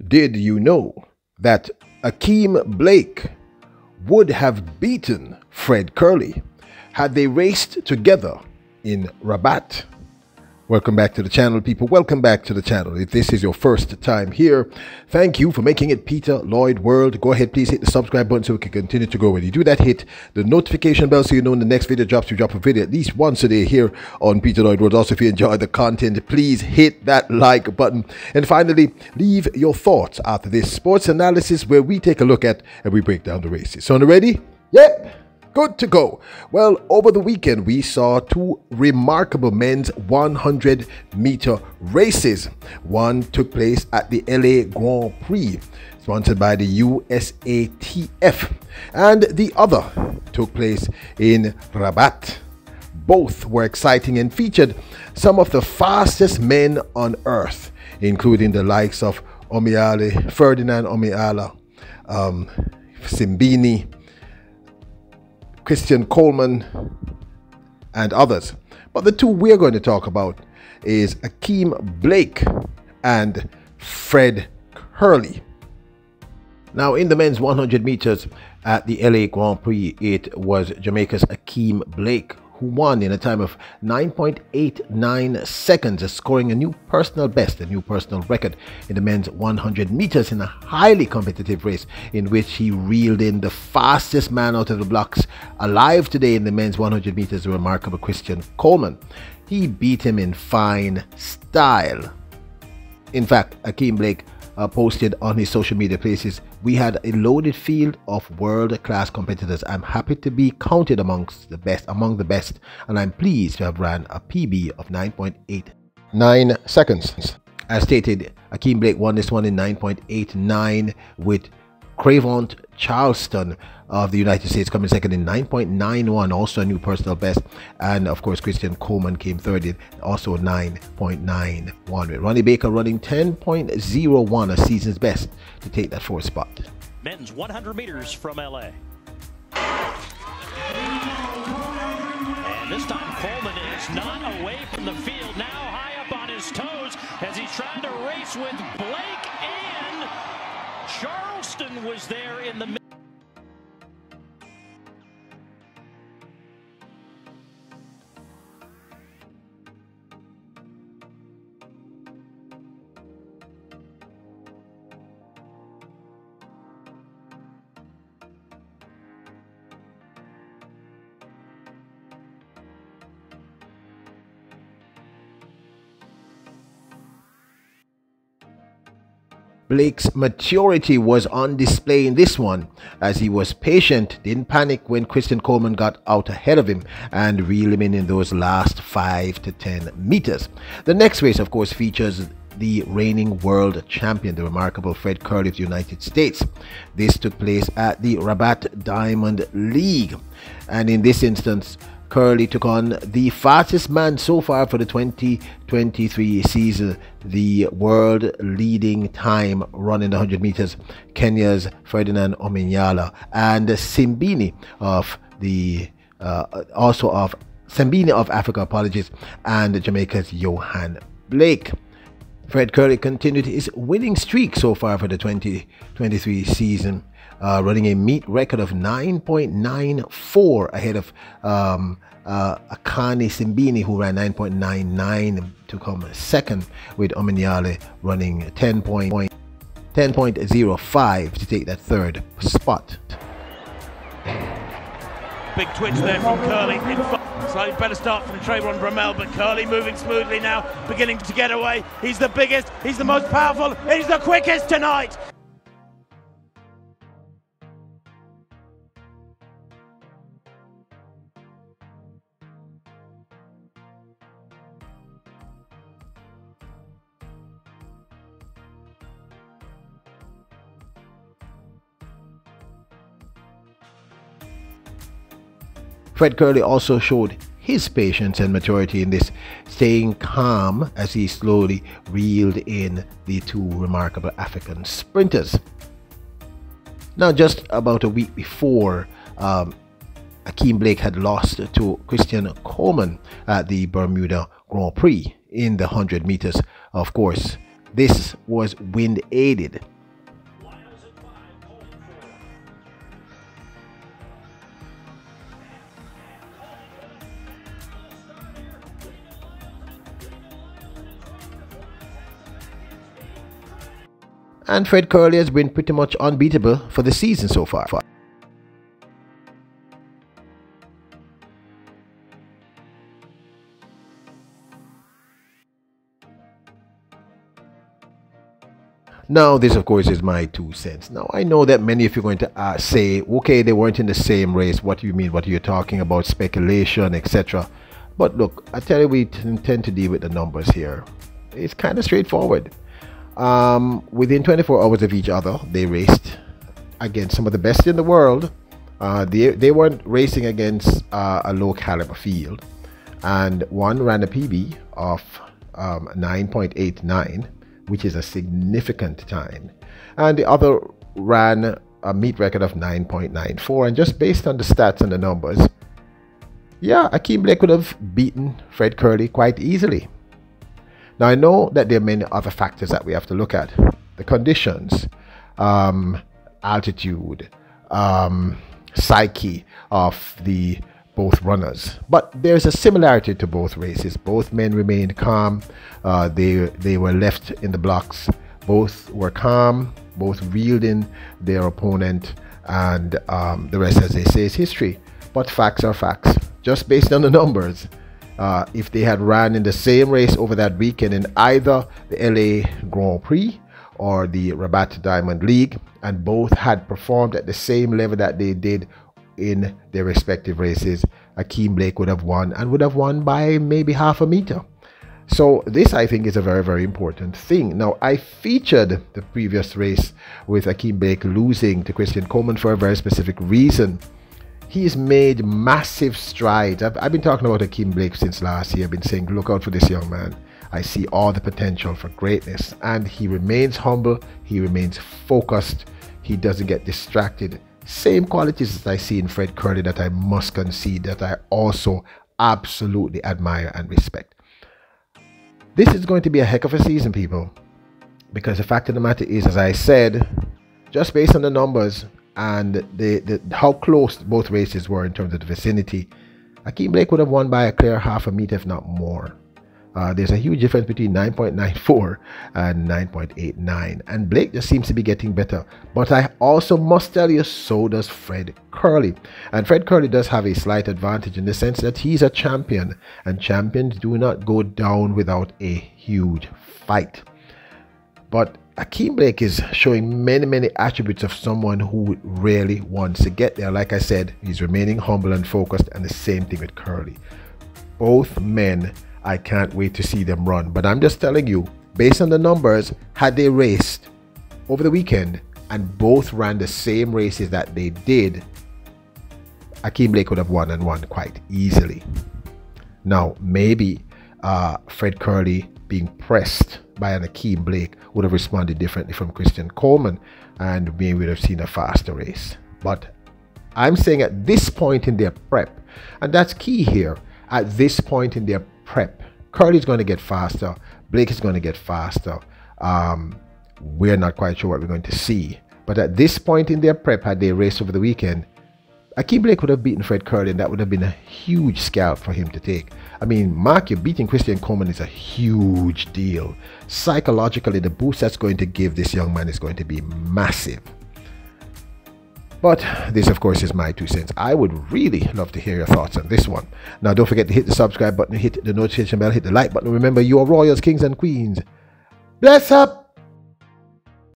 Did you know that Ackeem Blake would have beaten Fred Kerley had they raced together in Rabat? Welcome back to the channel, people. Welcome back to the channel. If this is your first time here, thank you for making it Peter Lloyd World. Go ahead, please hit the subscribe button so we can continue to grow. When you do that, hit the notification bell so you know when the next video drops. We drop a video at least once a day here on Peter Lloyd World. Also, if you enjoy the content, please hit that like button. And finally, leave your thoughts after this sports analysis where we take a look at and we break down the races. So, ready? Yep. Good to go. Well, over the weekend, we saw two remarkable men's 100-meter races. One took place at the LA Grand Prix, sponsored by the USATF, and the other took place in Rabat. Both were exciting and featured some of the fastest men on earth, including the likes of Ferdinand Omiala, Simbini, Christian Coleman, and others. But the two we're going to talk about is Ackeem Blake and Fred Kerley. Now, in the men's 100 meters at the LA Grand Prix, it was Jamaica's Ackeem Blake who won in a time of 9.89 seconds, scoring a new personal best, a new personal record in the men's 100 meters in a highly competitive race in which he reeled in the fastest man out of the blocks alive today in the men's 100 meters, the remarkable Christian Coleman. He beat him in fine style. In fact, Ackeem Blake posted on his social media places, "We had a loaded field of world-class competitors. I'm happy to be counted among the best, and I'm pleased to have ran a PB of 9.89 seconds." As stated, Ackeem Blake won this one in 9.89 with Cravont Charleston of the United States coming second in 9.91, also a new personal best, and of course Christian Coleman came third in also 9.91, with Ronnie Baker running 10.01, a season's best, to take that fourth spot. Men's 100 meters from LA. And this time Coleman is not away from the field, now high up on his toes as he's trying to race with Blake, and Charleston was there in the middle. Blake's maturity was on display in this one, as he was patient, didn't panic when Christian Coleman got out ahead of him and reeled him in those last 5 to 10 meters. The next race, of course, features the reigning world champion, the remarkable Fred Kerley of the United States. This took place at the Rabat Diamond League, and in this instance, Kerley took on the fastest man so far for the 2023 season, the world leading time running the 100 meters, Kenya's Ferdinand Ominyala, and Simbini of the Simbini of Africa, apologies, and Jamaica's Johan Blake. Fred Kerley continued his winning streak so far for the 2023 season, running a meet record of 9.94 ahead of Akani Simbini, who ran 9.99 to come second, with Ominyale running 10.05 to take that third spot. Big twitch there from Kerley. Slightly better start from Trayvon Bramell, but Kerley moving smoothly now, beginning to get away. He's the biggest, he's the most powerful, he's the quickest tonight. Fred Kerley also showed his patience and maturity in this, staying calm as he slowly reeled in the two remarkable African sprinters. Now, just about a week before, Ackeem Blake had lost to Christian Coleman at the Bermuda Grand Prix in the 100 meters. Of course, This was wind aided. And Fred Kerley has been pretty much unbeatable for the season so far. Now, this of course is my 2 cents. Now, I know that many of you are going to say, okay, they weren't in the same race. What do you mean? What are you talking about? Speculation, etc. But look, I tell you, we tend to deal with the numbers here. It's kind of straightforward. Within 24 hours of each other, they raced against some of the best in the world. They weren't racing against a low caliber field, and one ran a PB of 9.89, which is a significant time, and the other ran a meet record of 9.94. And just based on the stats and the numbers, yeah, Ackeem Blake could have beaten Fred Kerley quite easily. Now, I know that there are many other factors that we have to look at. The conditions, altitude, psyche of the both runners. But there's a similarity to both races. Both men remained calm. They were left in the blocks. Both were calm. Both reeled in their opponent. And the rest, as they say, is history. But facts are facts. Just based on the numbers. If they had ran in the same race over that weekend in either the LA Grand Prix or the Rabat Diamond League, and both had performed at the same level that they did in their respective races, Ackeem Blake would have won, and would have won by maybe half a meter. So this, I think, is a very, very important thing. Now, I featured the previous race with Ackeem Blake losing to Christian Coleman for a very specific reason. He's made massive strides. I've been talking about Ackeem Blake since last year. I've been saying, look out for this young man. I see all the potential for greatness. And he remains humble. He remains focused. He doesn't get distracted. Same qualities that I see in Fred Kerley that I must concede that I also absolutely admire and respect. This is going to be a heck of a season, people. Because the fact of the matter is, as I said, just based on the numbers, and how close both races were in terms of the vicinity, Ackeem Blake would have won by a clear half a meter, if not more. There's a huge difference between 9.94 and 9.89, and Blake just seems to be getting better. But I also must tell you, so does Fred Kerley. And Fred Kerley does have a slight advantage in the sense that he's a champion, and champions do not go down without a huge fight. But Ackeem Blake is showing many attributes of someone who really wants to get there. Like I said, he's remaining humble and focused, and the same thing with Kerley. Both men, I can't wait to see them run. But I'm just telling you, based on the numbers, had they raced over the weekend and both ran the same races that they did, Ackeem Blake would have won, and won quite easily. Now, maybe Fred Kerley being pressed by an Ackeem Blake would have responded differently from Christian Coleman, and maybe we would have seen a faster race. But I'm saying at this point in their prep, and that's key here, at this point in their prep, Kerley's going to get faster, Blake is going to get faster. We're not quite sure what we're going to see. But at this point in their prep, had they raced over the weekend, Ackeem Blake would have beaten Fred Kerley, and that would have been a huge scalp for him to take. I mean, mark you, beating Christian Coleman is a huge deal. Psychologically, the boost that's going to give this young man is going to be massive. But this, of course, is my 2 cents. I would really love to hear your thoughts on this one. Now, don't forget to hit the subscribe button, hit the notification bell, hit the like button. Remember, you are royals, kings, and queens. Bless up!